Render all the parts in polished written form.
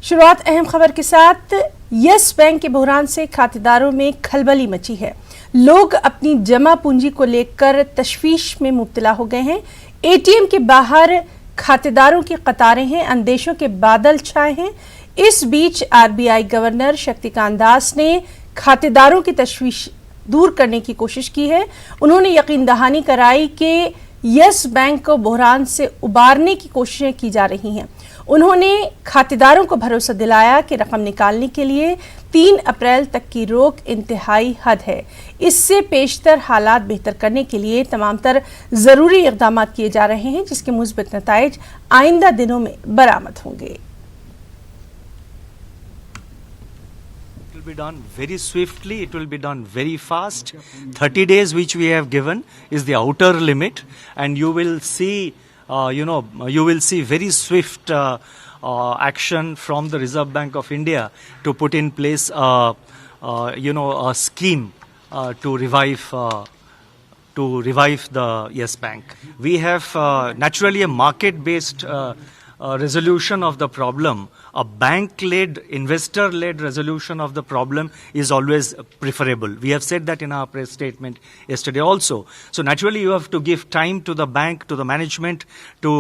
शुरुआत अहम खबर के साथ। यस बैंक के बहरान से खातेदारों में खलबली मची है। लोग अपनी जमा पूंजी को लेकर तशवीश में मुब्तला हो गए हैं। एटीएम के बाहर खातेदारों की कतारें हैं, अंदेशों के बादल छाए हैं। इस बीच आरबीआई गवर्नर शक्तिकांत दास ने खातेदारों की तशवीश दूर करने की कोशिश की है। उन्होंने यकीन दहानी कराई कि यस बैंक को बहरान से उबारने की कोशिशें की जा रही हैं। उन्होंने खातेदारों को भरोसा दिलाया कि रकम निकालने के लिए 3 अप्रैल तक की रोक इंतहाई हद है। इससे पेशतर हालात बेहतर करने के लिए तमाम तर ज़रूरी इक़दाम किए जा रहे हैं, जिसके मुस्बत नताइज आइंदा दिनों में बरामद होंगे। Be done very swiftly, it will be done very fast. 30 days which we have given is the outer limit, and you will see you will see very swift action from the Reserve Bank of India to put in place a scheme to revive the Yes Bank. We have naturally a market based resolution of the problem. A bank-led, investor-led resolution of the problem is always preferable. We have said that in our press statement yesterday also. So naturally you have to give time to the bank, to the management to,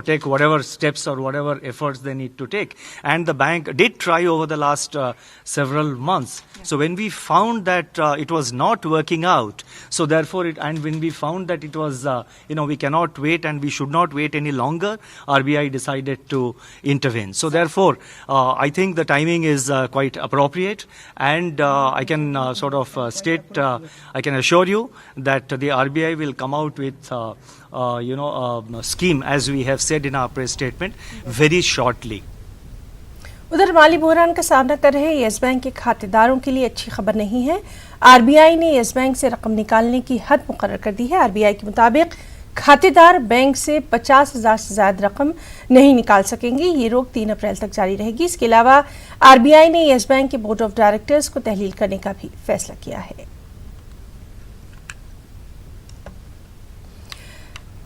take whatever steps or whatever efforts they need to take. And the bank did try over the last several months. So when we found that it was not working out, so therefore and when we found that it was, we cannot wait and we should not wait any longer, RBI decided to intervene. So therefore, I think the timing is quite appropriate, and I can I can assure you that the RBI will come out with a scheme, as we have said in our press statement, very shortly. उधर माली बहरान का सामना कर रहे yes bank के खातेदारों के लिए अच्छी खबर नहीं है। आरबीआई ने यस बैंक से रकम निकालने की हद मुकर्रर कर दी है। आरबीआई के मुताबिक खातेदार बैंक से 50,000 से ज्यादा रकम नहीं निकाल सकेंगे। ये रोक 3 अप्रैल तक जारी रहेगी। इसके अलावा आरबीआई ने यस बैंक के बोर्ड ऑफ डायरेक्टर्स को तहलील करने का भी फैसला किया है।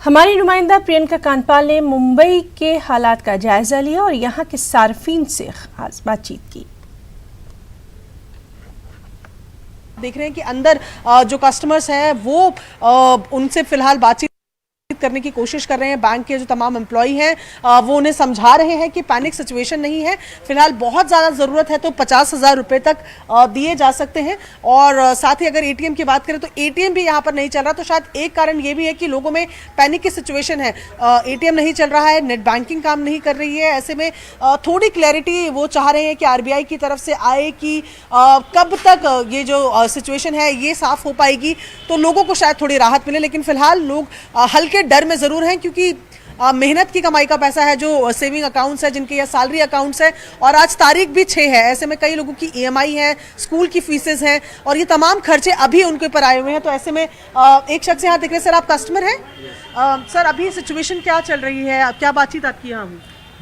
हमारी नुमाइंदा प्रियंका कांडपाल ने मुंबई के हालात का जायजा लिया और यहाँ के सार्फिन से खास बातचीत की। देख रहे हैं कि अंदर जो कस्टमर्स हैं वो उनसे फिलहाल बातचीत करने की कोशिश कर रहे हैं। बैंक के जो तमाम एम्प्लॉई हैं वो उन्हें समझा रहे हैं कि पैनिक सिचुएशन नहीं है, फिलहाल बहुत ज़्यादा ज़रूरत है तो 50,000 रुपये तक दिए जा सकते हैं। और साथ ही अगर एटीएम की बात करें तो एटीएम भी यहाँ पर नहीं चल रहा, तो शायद एक कारण ये भी है कि लोगों में पैनिक की सिचुएशन है। एटीएम नहीं चल रहा है, नेट बैंकिंग काम नहीं कर रही है। ऐसे में थोड़ी क्लैरिटी वो चाह रहे हैं कि आरबीआई की तरफ से आए कि कब तक ये जो सिचुएशन है ये साफ हो पाएगी, तो लोगों को शायद थोड़ी राहत मिले। लेकिन फिलहाल लोग हल्के डर में जरूर हैं, क्योंकि मेहनत की कमाई का पैसा है, जो सेविंग अकाउंट्स है, जिनके या सैलरी अकाउंट्स है, और आज तारीख भी 6 है। ऐसे में कई लोगों की ईएमआई है, स्कूल की फीसेस हैं, और ये तमाम खर्चे अभी उनके ऊपर आए हुए हैं। तो ऐसे में एक शख्स यहाँ देख रहे हैं। सर, आप कस्टमर हैं? सर, अभी सिचुएशन क्या चल रही है, क्या बातचीत आपकी यहाँ हुई?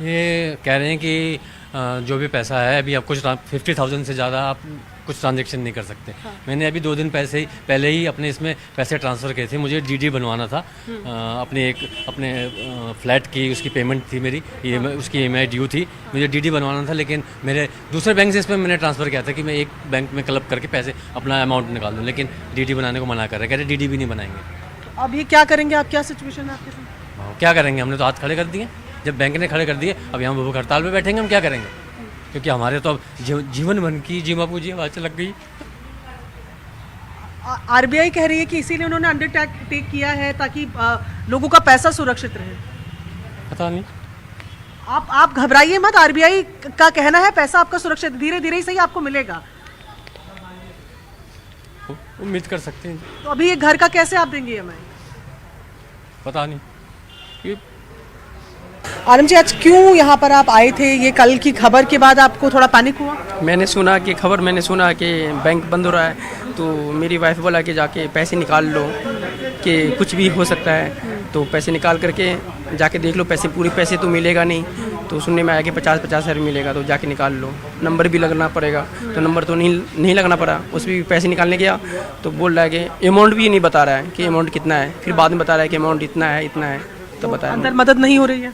ये कह रहे हैं कि जो भी पैसा है अभी आप कुछ 50,000 से ज़्यादा आप कुछ ट्रांजेक्शन नहीं कर सकते। हाँ। मैंने अभी 2 दिन पहले ही अपने इसमें पैसे ट्रांसफ़र किए थे। मुझे डीडी बनवाना था, अपने फ्लैट की उसकी पेमेंट थी मेरी, उसकी ईएमआई ड्यू थी, मुझे डीडी बनवाना था। लेकिन मेरे दूसरे बैंक से इसमें मैंने ट्रांसफ़र किया था कि मैं एक बैंक में क्लब करके पैसे अपना अमाउंट निकाल दूँ, लेकिन डीडी बनाने को मना कर रहे, कह रहे डीडी भी नहीं बनाएंगे। अब ये क्या करेंगे आप? क्या सिचुएशन है आपके साथ? क्या करेंगे, हमने तो हाथ खड़े कर दिए। जब बैंक ने खड़े कर दिए, अब यहाँ भूख हड़ताल पे बैठेंगे, हम क्या करेंगे? क्योंकि हमारे तो अब जीवन भर की जीमा पूंजी आवाज़ लग गई। आरबीआई कह रही है कि इसीलिए उन्होंने अंडरटेक किया है ताकि लोगों का पैसा सुरक्षित रहे। पता नहीं, आप घबराइए मत। आरबीआई का कहना है पैसा आपका सुरक्षित, धीरे धीरे ही सही आपको मिलेगा। उम्मीद कर सकते हैं। तो अभी ये घर का कैसे आप देंगे ईएमआई? पता नहीं। आरम जी, आज क्यों यहाँ पर आप आए थे? ये कल की खबर के बाद आपको थोड़ा पैनिक हुआ? मैंने सुना कि बैंक बंद हो रहा है, तो मेरी वाइफ बोला कि जाके पैसे निकाल लो, कि कुछ भी हो सकता है। तो पैसे निकाल करके जाके देख लो, पूरे पैसे तो मिलेगा नहीं। तो सुनने में आया कि 50,000 हज़ार मिलेगा, तो जाके निकाल लो। नंबर भी लगना पड़ेगा, तो नंबर तो नहीं लगना पड़ा। उसमें भी पैसे निकालने गया तो बोल रहा है कि अमाउंट भी नहीं बता रहा है कि अमाउंट कितना है। फिर बाद में बता रहा है कि अमाउंट इतना है। तब बताया अंदर मदद नहीं हो रही है?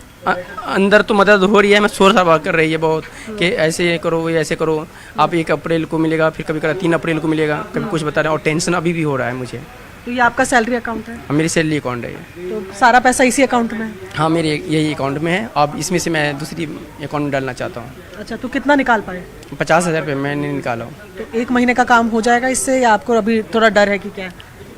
अंदर तो मदद हो रही है, मैं शोर शराबा कर रही है बहुत कि ऐसे करो ऐसे करो, आप 1 अप्रैल को मिलेगा, फिर कभी कभी 3 अप्रैल को मिलेगा, कभी कुछ बता रहे हैं, और टेंशन अभी भी हो रहा है मुझे। तो ये आपका सैलरी अकाउंट है? मेरी सैलरी अकाउंट है। तो सारा पैसा इसी अकाउंट में है? हाँ, मेरे यही अकाउंट में है। अब इसमें से मैं दूसरी अकाउंट में डालना चाहता हूँ। अच्छा, तो कितना निकाल पाए? 50,000 रुपये मैंने निकाला हूँ। तो 1 महीने का काम हो जाएगा इससे, या आपको अभी थोड़ा डर है कि क्या?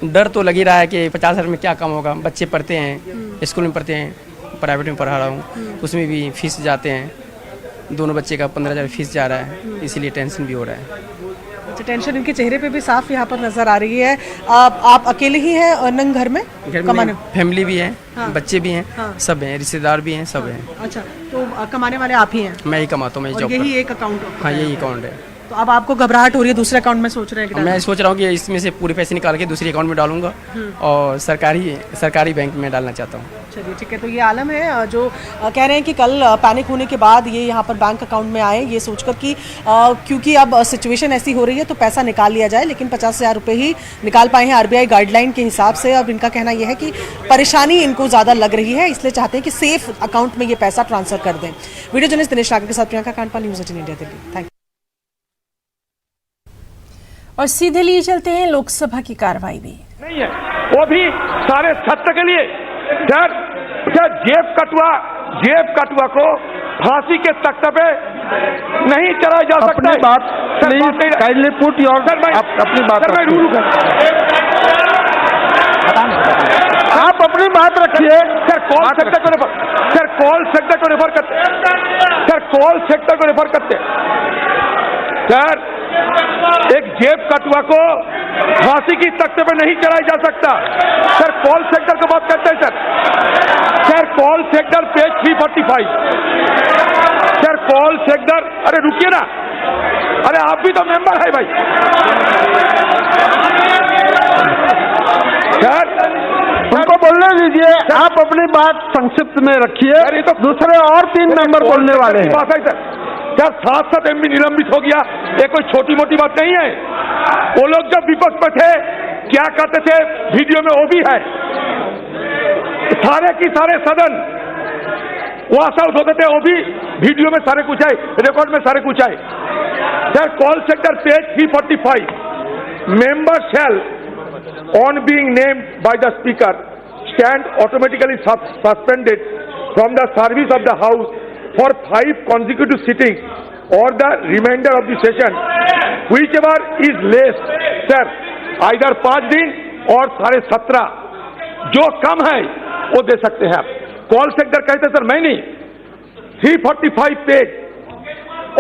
डर तो लग ही रहा है कि 50,000 में क्या काम होगा। बच्चे पढ़ते हैं, स्कूल में पढ़ते हैं, प्राइवेट में पढ़ा रहा हूँ, उसमें भी फीस जाते हैं। दोनों बच्चे का 15,000 फीस जा रहा है, इसीलिए टेंशन भी हो रहा है। अच्छा, टेंशन इनके चेहरे पे भी साफ यहाँ पर नजर आ रही है। आप अकेले ही हैं नंग घर में? कमाने फैमिली भी है, हाँ। बच्चे भी हैं, हाँ। सब हैं, रिश्तेदार भी हैं, सब हैं। अच्छा, तो कमाने वाले आप ही हैं? मैं ही कमाता हूँ, मैं और जॉब यही करता एक अकाउंट? हूँ। हाँ, यही अकाउंट है। तो अब आपको घबराहट हो रही है, दूसरे अकाउंट में सोच रहे हैं कि मैं सोच रहा हूँ कि इसमें से पूरे पैसे निकाल के दूसरे अकाउंट में डालूंगा और सरकारी बैंक में डालना चाहता हूँ। चलिए ठीक है। तो ये आलम है जो कह रहे हैं कि कल पैनिक होने के बाद ये यहाँ पर बैंक अकाउंट में आए, ये सोचकर कि क्योंकि अब सिचुएशन ऐसी हो रही है तो पैसा निकाल लिया जाए, लेकिन 50,000 रुपये ही निकाल पाए हैं आरबीआई गाइडलाइन के हिसाब से। अब इनका कहना यह है कि परेशानी इनको ज़्यादा लग रही है, इसलिए चाहते हैं कि सेफ अकाउंट में ये पैसा ट्रांसफर कर दें। वीडियो जर्नलिस्ट दिनेश नागर के साथ Priyanka Kandpal, news 18 India, Delhi. Thank you. और सीधे लिए चलते हैं लोकसभा की कार्रवाई में। नहीं है वो भी सारे सत्र के लिए। सर जेब कटुआ को फांसी के तख्ते पे नहीं चढ़ाया जा सकता। अपनी बात प्लीज काइंडली पुट योर अपनी बात सर, मैं रूल आप अपनी बात रखिए। सर कॉल सेक्टर को कॉल सेक्टर को रेफर करते। सर कॉल सेक्टर को रेफर करते। सर एक जेब कटुआ को फांसी की तख्ते पे नहीं चढ़ाया जा सकता। सर कॉल सेक्टर को बात करते हैं। Sir call sector page 345। Sir call sector, अरे रुकिए ना, अरे आप भी तो मेंबर है भाई। सर उनको बोलने दीजिए, आप अपनी बात संक्षिप्त में रखिए। तो दूसरे और 3 मेंबर बोलने वाले हैं। बात है सर 7 एमपी निलंबित हो गया, ये कोई छोटी मोटी बात नहीं है। वो लोग जब विपक्ष में थे क्या कहते थे, वीडियो में वो भी है। सारे की सारे सदन वॉश आउट होते थे, वो भी वीडियो में सारे कुछ है, रिकॉर्ड में सारे कुछ है। Sir call sector page 345, member shell on being named by the speaker stand automatically suspended from the service of the house for 5 consecutive sittings or the remainder of the session, whichever is less, sir, either 5 दिन और 17.5, जो कम है वो दे सकते हैं आप। Call sector कहते sir, मैं नहीं। 345 page,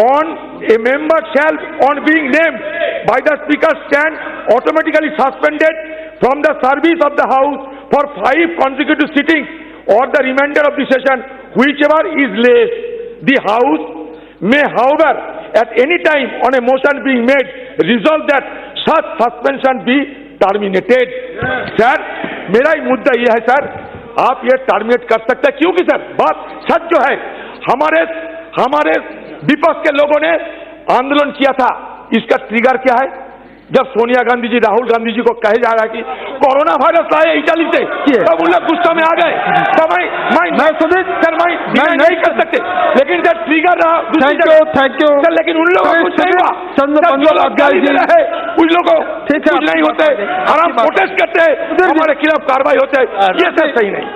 on a member shall on being named by the speaker stand automatically suspended from the service of the house for 5 consecutive sittings or the remainder of the session, whichever is less. The house may, however, at any time on a motion being made, resolve that such suspension be terminated. Sir मेरा ही मुद्दा यह है sir, आप ये terminate कर सकते हैं, क्योंकि सर बात सच जो है, हमारे विपक्ष के लोगों ने आंदोलन किया था। इसका ट्रिगर क्या है? जब सोनिया गांधी जी, राहुल गांधी जी को कहे जा रहा है कि कोरोना वायरस लाए इटाली से, तब उन लोग गुस्सा में आ गए। तब मैं सर नहीं कर सकते, लेकिन जब ट्रिगर रहा थैंक यू सर, लेकिन उन लोगों को कुछ नहीं हुआ। उन लोगों को कुछ नहीं होते, आराम प्रोटेस्ट करते हैं, हमारे खिलाफ कार्रवाई होते हैं, ये सर सही नहीं।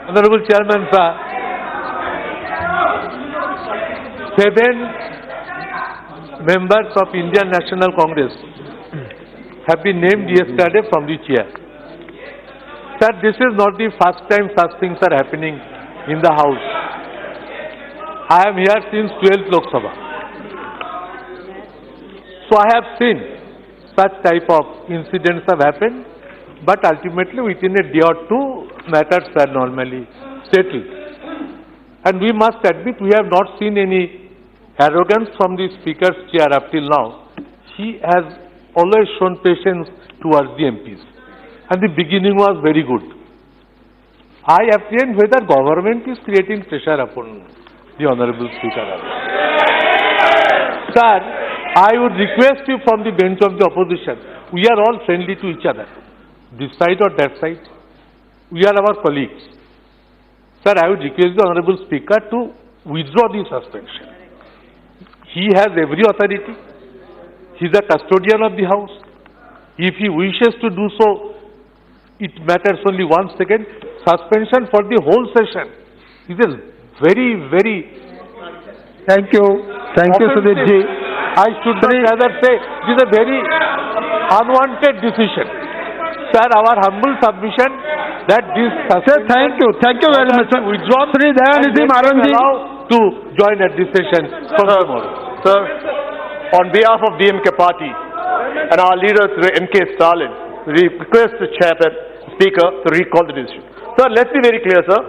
ऑनरेबल चेयरमैन साहब, 7 members of Indian National Congress have been named yesterday from the chair. Sir, this is not the first time such things are happening in the House. I am here since 12th Lok Sabha. So I have seen such type of incidents have happened, but ultimately within a day or two matters are normally settled. And we must admit we have not seen any arrogance from the speaker's chair up till now. He has always shown patience towards the MPs, and the beginning was very good. I apprehend whether government is creating pressure upon the honorable speaker. Sir, I would request you from the bench of the opposition, we are all friendly to each other, this side or that side. We are our colleagues. Sir, I would request the Honorable Speaker to withdraw the suspension. He has every authority. He is a custodian of the House. If he wishes to do so, it matters only 1 second. Suspension for the whole session. It is very, very... Thank you, Sudhir ji. I should not rather say it is a very unwanted decision. Sir, our humble submission that this Sir, thank you very much, sir. withdrawn Shri Dayanidhi Maran ji. to join at this session from tomorrow. Sir, on behalf of DMK party and our leader M.K. Stalin, we request the Speaker to recall the decision. Sir, let's be very clear, sir.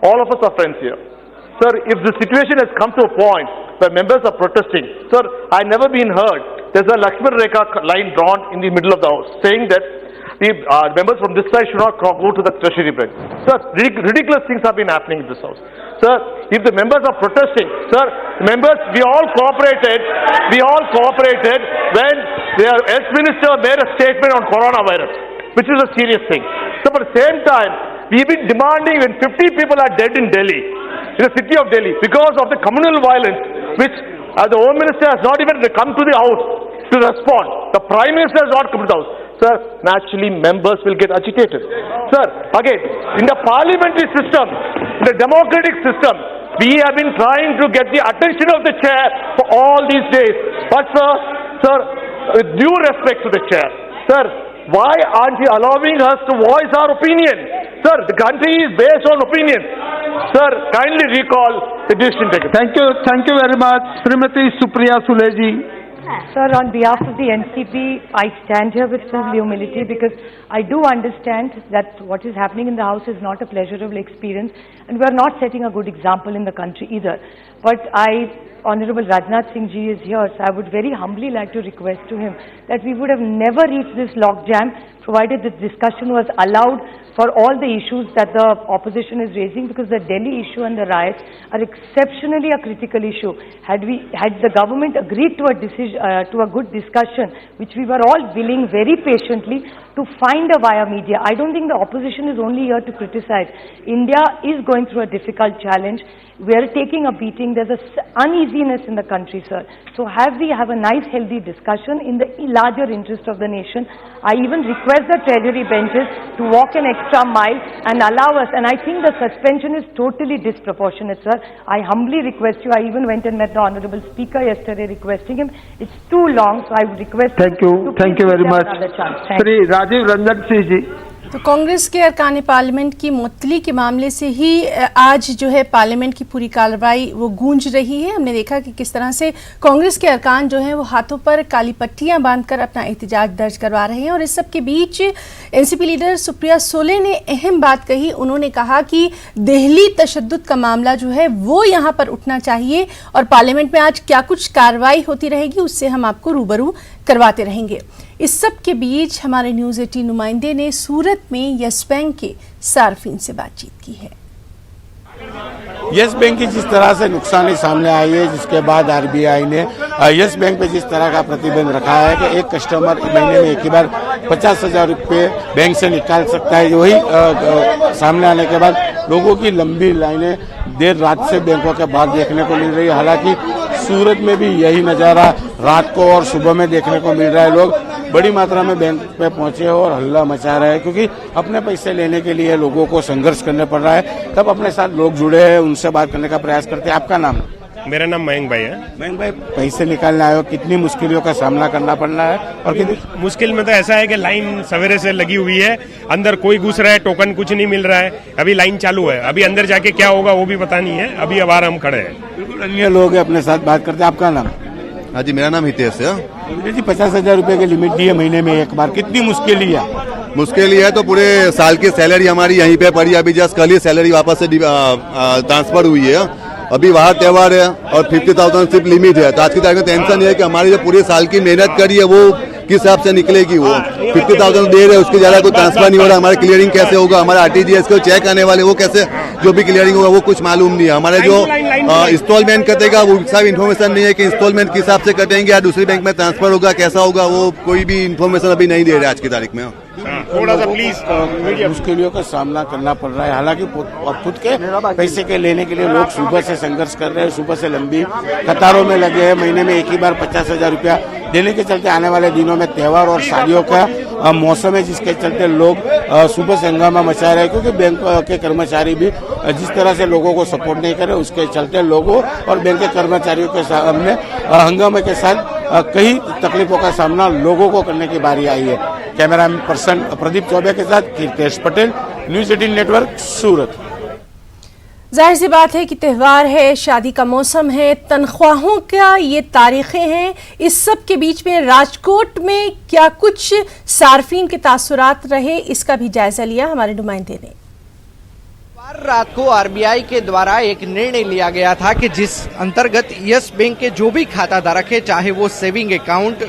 All of us are friends here. Sir, if the situation has come to a point where members are protesting, sir, I've never been heard. There's a Lakshman Rekha line drawn in the middle of the House saying that the members from this side should not go to the treasury branch. Sir, ridiculous things have been happening in this House. Sir, if the members are protesting, sir, members, we all cooperated when their health minister made a statement on coronavirus, which is a serious thing. So, at the same time, we've been demanding when 50 people are dead in Delhi, in the city of Delhi, because of the communal violence, which the Home Minister has not even come to the House to respond. The Prime Minister has not come to the House. Sir, naturally members will get agitated. Sir, again, in the parliamentary system, in the democratic system, we have been trying to get the attention of the chair for all these days. But sir, with due respect to the chair, sir, why aren't you allowing us to voice our opinion? Sir, the country is based on opinion. Sir, kindly recall the decision taken. Thank you very much, Srimati Supriya Sule ji. Sir, on behalf of the NCP, I stand here with full humility because I do understand that what is happening in the House is not a pleasurable experience and we are not setting a good example in the country either. But Honorable Rajnath Singh ji is here, so I would very humbly like to request to him that we would have never reached this logjam provided this discussion was allowed for all the issues that the opposition is raising, because the Delhi issue and the riots are exceptionally a critical issue. Had the government agreed to a decision, to a good discussion, which we were all willing very patiently to find a via media. I don't think the opposition is only here to criticize. India is going through a difficult challenge. We are taking a beating. There's uneasiness in the country, sir. So we have a nice, healthy discussion in the larger interest of the nation. I even request the treasury benches to walk an extra mile and allow us. And I think the suspension is totally disproportionate, sir. I humbly request you. I even went and met the Honorable Speaker yesterday requesting him. It's too long, so I would request Thank you very much. Shri Rajiv Ranjan Singh ji. तो कांग्रेस के अरकान parliament की मुअत्तली के मामले से ही आज जो है पार्लियामेंट की पूरी कार्रवाई वो गूंज रही है। हमने देखा कि किस तरह से कांग्रेस के अरकान जो हैं वो हाथों पर काली पट्टियां बांधकर अपना एहतजाज दर्ज करवा रहे हैं। और इस सब के बीच एनसीपी लीडर सुप्रिया सुले ने अहम बात कही। उन्होंने कहा कि दिल्ली तशद्दुद का मामला जो है वो यहाँ पर उठना चाहिए और पार्लियामेंट में आज क्या कुछ कार्रवाई होती रहेगी उससे हम आपको रूबरू करवाते रहेंगे। इस सब के बीच हमारे न्यूज़ 18 नुमाइंदे ने सूरत में यस बैंक के सार्फिन से बातचीत की है। यस बैंक की जिस तरह से नुकसानी सामने आई है, जिसके बाद आरबीआई ने यस बैंक पे जिस तरह का प्रतिबंध रखा है कि एक कस्टमर महीने में एक ही बार 50,000 रुपये बैंक से निकाल सकता है, वही सामने आने के बाद लोगों की लंबी लाइनें देर रात से बैंकों के बाहर देखने को मिल रही है। हालांकि सूरत में भी यही नज़ारा रात को और सुबह में देखने को मिल रहा है। लोग बड़ी मात्रा में बैंक पे पहुंचे और हल्ला मचा रहे हैं, क्योंकि अपने पैसे लेने के लिए लोगों को संघर्ष करना पड़ रहा है। तब अपने साथ लोग जुड़े हैं, उनसे बात करने का प्रयास करते हैं। आपका नाम? मेरा नाम मयंक भाई है। मयंक भाई, पैसे निकालने आए हो, कितनी मुश्किलों का सामना करना पड़ रहा है? और कितनी मुश्किल में तो ऐसा है कि लाइन सवेरे से लगी हुई है, अंदर कोई घुस रहा है, टोकन कुछ नहीं मिल रहा है, अभी लाइन चालू है, अभी अंदर जाके क्या होगा वो भी पता नहीं है, अभी आवार हम खड़े हैं। बिल्कुल अन्य लोग अपने साथ बात करते हैं। आपका नाम? हाँ जी, मेरा नाम हितेश है। जी, 50,000 रुपए की लिमिट दी है महीने में एक बार, कितनी मुश्किल ही है? मुश्किल ही है तो पूरे साल की सैलरी हमारी यहीं पे पड़ी, अभी जस्ट कल ही सैलरी वापस से ट्रांसफर हुई है। अभी वहाँ त्योहार है और 50,000 सिर्फ लिमिट है, तो आज की तारीख में टेंशन है कि हमारी जो पूरे साल की मेहनत करी है वो किस हिसाब से निकलेगी। वो 50,000 दे रहे हैं, उसके ज्यादा कोई ट्रांसफर नहीं हो रहा। हमारा क्लियरिंग कैसे होगा, हमारा आरटीजीएस को चेक आने वाले वो कैसे, जो भी क्लियरिंग होगा वो कुछ मालूम नहीं है। हमारे जो इंस्टॉलमेंट कटेगा वो सब इन्फॉर्मेशन नहीं है कि इंस्टॉलमेंट किस हिसाब से कटेंगे या दूसरी बैंक में ट्रांसफर होगा, कैसा होगा, वो कोई भी इन्फॉर्मेशन अभी नहीं दे रहे आज की तारीख में। थोड़ा सा प्लीज मुश्किलों का सामना करना पड़ रहा है। हालांकि खुद के पैसे के लेने के लिए लोग सुबह से संघर्ष कर रहे हैं, सुबह से लंबी कतारों में लगे हैं। महीने में एक ही बार 50,000 रुपया देने के चलते आने वाले दिनों में त्योहार और शादियों का मौसम है, जिसके चलते लोग सुबह से हंगामा मचा रहे हैं, क्योंकि बैंक के कर्मचारी भी जिस तरह से लोगों को सपोर्ट नहीं कर रहे, उसके चलते लोगों और बैंक के कर्मचारियों के सामने हंगामे के साथ कई तकलीफों का सामना लोगों को करने की बारी आई है। कैमरामैन पर्सन प्रदीप चौबे के साथ कीर्तेश पटेल, न्यूज़ 18 नेटवर्क, सूरत। जाहिर सी बात है कि त्यौहार है, शादी का मौसम है, तनख्वाहों का ये तारीखें हैं। इस सब के बीच में राजकोट में क्या कुछ सार्फिन के तासुरात रहे, इसका भी जायजा लिया हमारे नुमाइंदे ने। रात को आरबीआई के द्वारा एक निर्णय लिया गया था कि जिस अंतर्गत यस बैंक के जो भी खाता धारक है, चाहे वो सेविंग अकाउंट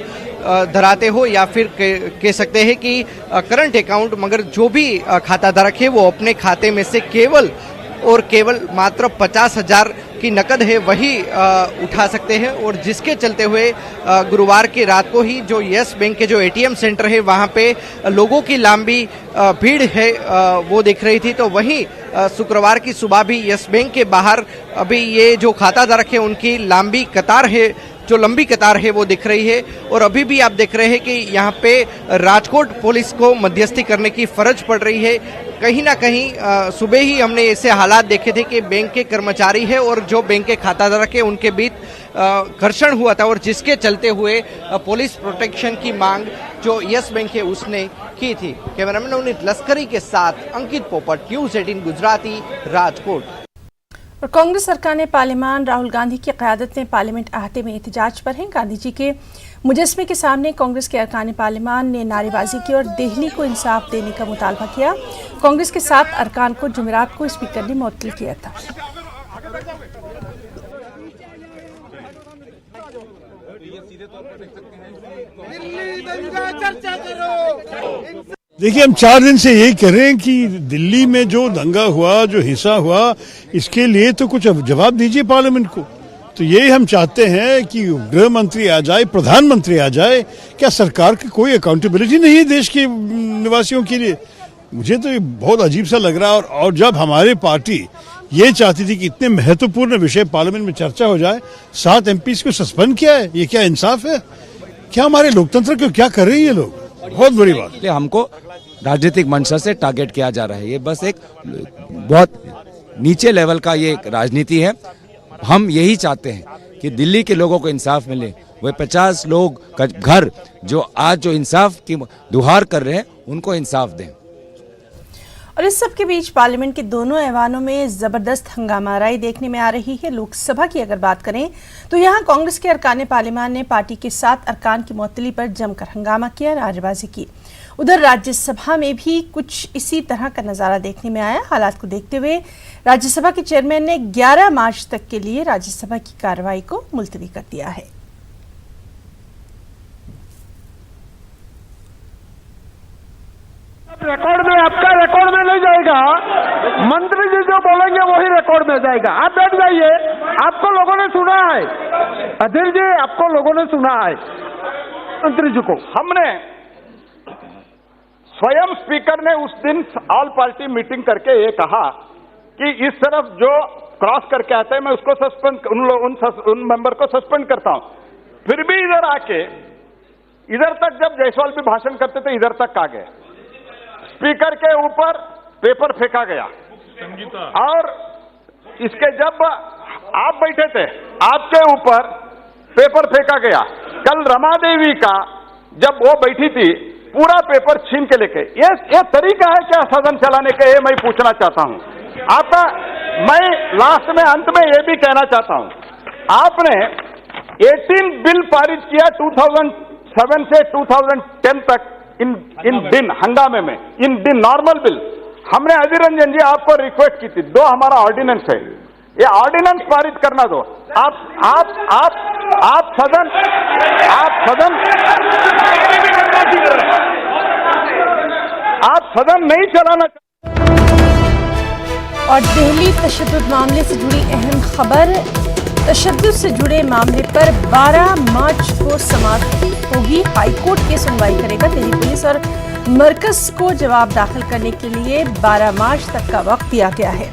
धराते हो या फिर कह सकते हैं कि करंट अकाउंट, मगर जो भी खाता धारक है वो अपने खाते में से केवल और केवल मात्र 50,000 की नकद है वही उठा सकते हैं। और जिसके चलते हुए गुरुवार की रात को ही जो यस बैंक के जो एटीएम सेंटर है वहां पे लोगों की लंबी भीड़ है वो दिख रही थी। तो वहीं शुक्रवार की सुबह भी यस बैंक के बाहर अभी ये जो खाता धारक है उनकी लंबी कतार है, जो लंबी कतार है वो दिख रही है। और अभी भी आप देख रहे हैं कि यहाँ पे राजकोट पुलिस को मध्यस्थी करने की फर्ज पड़ रही है। कहीं ना कहीं सुबह ही हमने ऐसे हालात देखे थे कि बैंक के कर्मचारी है और जो बैंक के खाताधारक है उनके बीच घर्षण हुआ था, और जिसके चलते हुए पुलिस प्रोटेक्शन की मांग जो यस बैंक है उसने की थी। कैमरामैन उन्नीत लश्करी के साथ अंकित पोपट, न्यूज़ 18 गुजराती, राजकोट। और कांग्रेस सरकार ने पार्लियामान राहुल गांधी की क़यादत में पार्लियामेंट अहाते में एहतजाज पर हैं। गांधी जी के मुजस्मे के सामने कांग्रेस के अरकान पार्लियामान ने नारेबाजी की और दिल्ली को इंसाफ देने का मुतालबा किया। कांग्रेस के 7 अरकान को जुमेरात को स्पीकर ने मुअत्तल किया था। देखिए, हम 4 दिन से यही कह रहे हैं कि दिल्ली में जो दंगा हुआ, जो हिंसा हुआ, इसके लिए तो कुछ जवाब दीजिए पार्लियामेंट को। तो यही हम चाहते हैं कि गृह मंत्री आ जाए, प्रधानमंत्री आ जाए। क्या सरकार की कोई अकाउंटेबिलिटी नहीं है देश के निवासियों के लिए? मुझे तो ये बहुत अजीब सा लग रहा है। और जब हमारी पार्टी ये चाहती थी कि इतने महत्वपूर्ण विषय पार्लियामेंट में चर्चा हो जाए, 7 एमपीज को सस्पेंड किया है, ये क्या इंसाफ है? क्या हमारे लोकतंत्र को क्या कर रहे हैं ये लोग? बहुत बड़ी बात। हमको राजनीतिक मंशा से टारगेट किया जा रहा है। ये बस एक बहुत नीचे लेवल का ये राजनीति है। हम यही चाहते हैं कि दिल्ली के लोगों को इंसाफ मिले। वे 50 लोग का घर जो आज जो इंसाफ की दुहार कर रहे हैं उनको इंसाफ दें। और इस सब के बीच पार्लियामेंट के दोनों ऐवानों में जबरदस्त हंगामाराई देखने में आ रही है। लोकसभा की अगर बात करें तो यहां कांग्रेस के अरकान पार्लियामान ने पार्टी के 7 अरकान की मुअत्तली पर जमकर हंगामा किया, नारेबाजी की। उधर राज्यसभा में भी कुछ इसी तरह का नजारा देखने में आया। हालात को देखते हुए राज्यसभा के चेयरमैन ने 11 मार्च तक के लिए राज्यसभा की कार्रवाई को मुलतवी कर दिया है। रिकॉर्ड में आपका रिकॉर्ड में नहीं जाएगा, मंत्री जी जो बोलेंगे वही रिकॉर्ड में जाएगा। आप बैठ जाइए, आपको लोगों ने सुना है। अधीर जी, आपको लोगों ने सुना है मंत्री जी को। हमने स्वयं स्पीकर ने उस दिन ऑल पार्टी मीटिंग करके ये कहा कि इस तरफ जो क्रॉस करके आता है मैं उसको सस्पेंड, उन मेंबर को सस्पेंड करता हूं। फिर भी इधर आके इधर तक जब जायसवाल भी भाषण करते थे इधर तक आ गए। स्पीकर के ऊपर पेपर फेंका गया और इसके जब आप बैठे थे आपके ऊपर पेपर फेंका गया। कल रमा देवी का जब वो बैठी थी पूरा पेपर छीन के लेके, ये तरीका है क्या सदन चलाने का? ये मैं पूछना चाहता हूं। आपका मैं लास्ट में अंत में ये भी कहना चाहता हूं, आपने 18 बिल पारित किया 2007 से 2010 तक इन दिन हंगामे में, इन दिन नॉर्मल बिल। हमने अधीर रंजन जी आपको रिक्वेस्ट की थी, 2 हमारा ऑर्डिनेंस है, ये ऑर्डिनेंस पारित करना दो। आप सदन नहीं चलाना। और दिल्ली तशद्दुद मामले से जुड़ी अहम खबर, तशद्दुद से जुड़े मामले पर 12 मार्च को समाप्ति होगी। हाईकोर्ट की सुनवाई करेगा दिल्ली पुलिस और मरकज को जवाब दाखिल करने के लिए 12 मार्च तक का वक्त दिया गया है।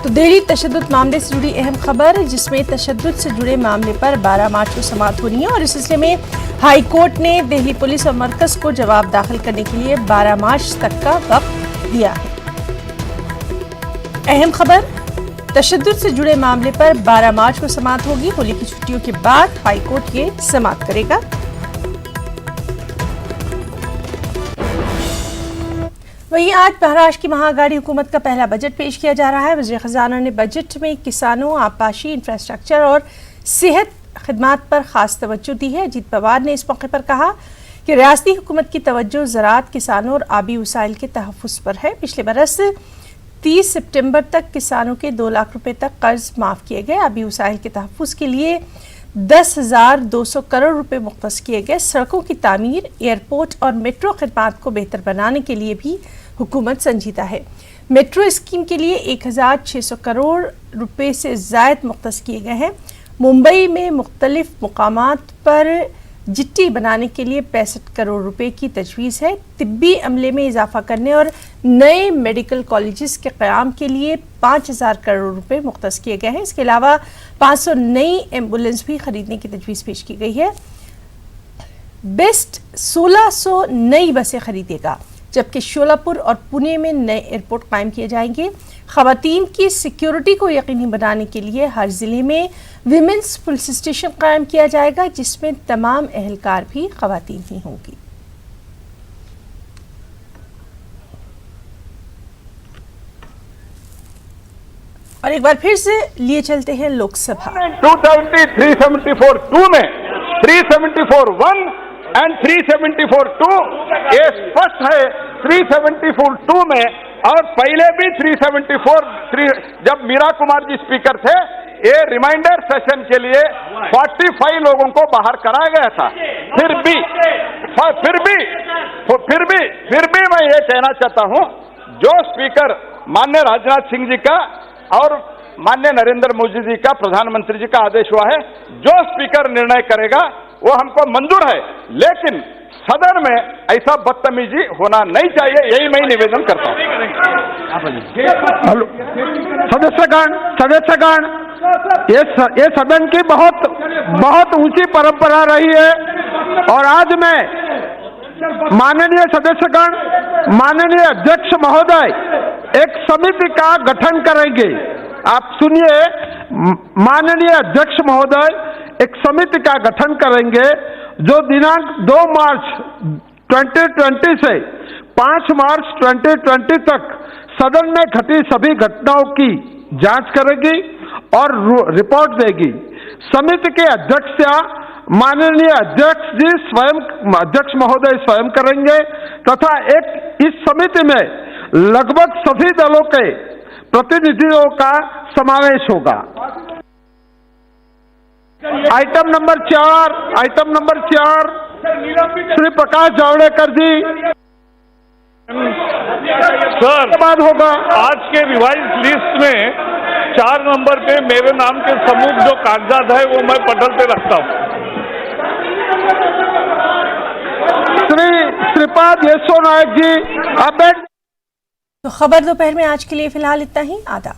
तो दिल्ली तशद्दुद मामले से जुड़ी अहम खबर, जिसमें तशद्दुद से जुड़े मामले पर 12 मार्च को समाअत होनी है और इस सिलसिले में हाई कोर्ट ने दिल्ली पुलिस और मरकज को जवाब दाखिल करने के लिए 12 मार्च तक का वक्त दिया है। अहम खबर, तशद्दुद से जुड़े मामले पर 12 मार्च को समाअत होगी। होली की छुट्टियों के बाद हाई कोर्ट ये समाअत करेगा। वहीं आज महाराष्ट्र की महाअघाड़ी हुकूमत का पहला बजट पेश किया जा रहा है। वज़ीर ख़ज़ाना ने बजट में किसानों, आबपाशी, इंफ्रास्ट्रक्चर और सेहत खिदमात पर खास तवज्जो दी है। अजीत पवार ने इस मौके पर कहा कि रियासती हुकूमत की तवज्जो ज़राअत, किसानों और आबी वसाइल के तहफ़्फ़ुज़ पर है। पिछले बरस 30 सितंबर तक किसानों के 2 लाख रुपए तक कर्ज माफ़ किए गए। आबी वसाइल के तहफ़्फ़ुज़ के लिए 10,200 करोड़ रुपए मुख्तस किए गए। सड़कों की तामीर, एयरपोर्ट और मेट्रो खिदमात को बेहतर बनाने के लिए भी हुकूमत संजीदा है। मेट्रो स्कीम के लिए 1,600 करोड़ रुपए से ज़ायद मुख्तस किए गए हैं। मुंबई में मुख्तलिफ मुकामात पर जिट्टी बनाने के लिए 65 करोड़ रुपए की तजवीज़ है। तिब्बी अमले में इजाफा करने और नए मेडिकल कॉलेजेस के क़याम के लिए 5,000 करोड़ रुपए मुख्तस किए गए हैं। इसके अलावा 500 नई एम्बुलेंस भी खरीदने की तजवीज़ पेश की गई है। बेस्ट 1600 नई बसें खरीदेगा, जबकि शोलापुर और पुणे में नए एयरपोर्ट कायम किए जाएंगे। ख़वातीन की सिक्योरिटी को यकीनी बनाने के लिए हर ज़िले में विमेंस पुलिस स्टेशन कायम किया जाएगा, जिसमें तमाम एहलकार भी ख़वातीन ही होंगी। और एक बार फिर से लिए चलते हैं लोकसभा। 270, 374 2 में 374 1 एंड 374 2 ये स्पष्ट है। 374 2 में और पहले भी 374 जब मीरा कुमार जी स्पीकर थे, ये रिमाइंडर सेशन के लिए 45 लोगों को बाहर कराया गया था। फिर भी मैं ये कहना चाहता हूं, जो स्पीकर माननीय राजनाथ सिंह जी का और माननीय नरेंद्र मोदी जी का, प्रधानमंत्री जी का आदेश हुआ है, जो स्पीकर निर्णय करेगा वो हमको मंजूर है, लेकिन सदन में ऐसा बदतमीजी होना नहीं चाहिए, यही मैं निवेदन करता हूं। सदस्यगण, ये सदन की बहुत ऊंची परंपरा रही है और आज मैं माननीय सदस्यगण, माननीय अध्यक्ष महोदय एक समिति का गठन करेंगे। आप सुनिए, माननीय अध्यक्ष महोदय एक समिति का गठन करेंगे जो दिनांक 2 मार्च 2020 से 5 मार्च 2020 तक सदन में घटी सभी घटनाओं की जांच करेगी और रिपोर्ट देगी। समिति के अध्यक्षता माननीय अध्यक्ष जी स्वयं, अध्यक्ष महोदय स्वयं करेंगे तथा इस समिति में लगभग सभी दलों के प्रतिनिधियों का समावेश होगा। आइटम नंबर 4 श्री प्रकाश जावड़ेकर जी सर बाद होगा। आज के रिवाइज लिस्ट में 4 नंबर पे मेरे नाम के समूह जो कागजात है वो मैं पटल पे रखता हूँ। श्रीपाद येसो नायक जी, अब तो खबर दोपहर में आज के लिए फिलहाल इतना ही। आदाब।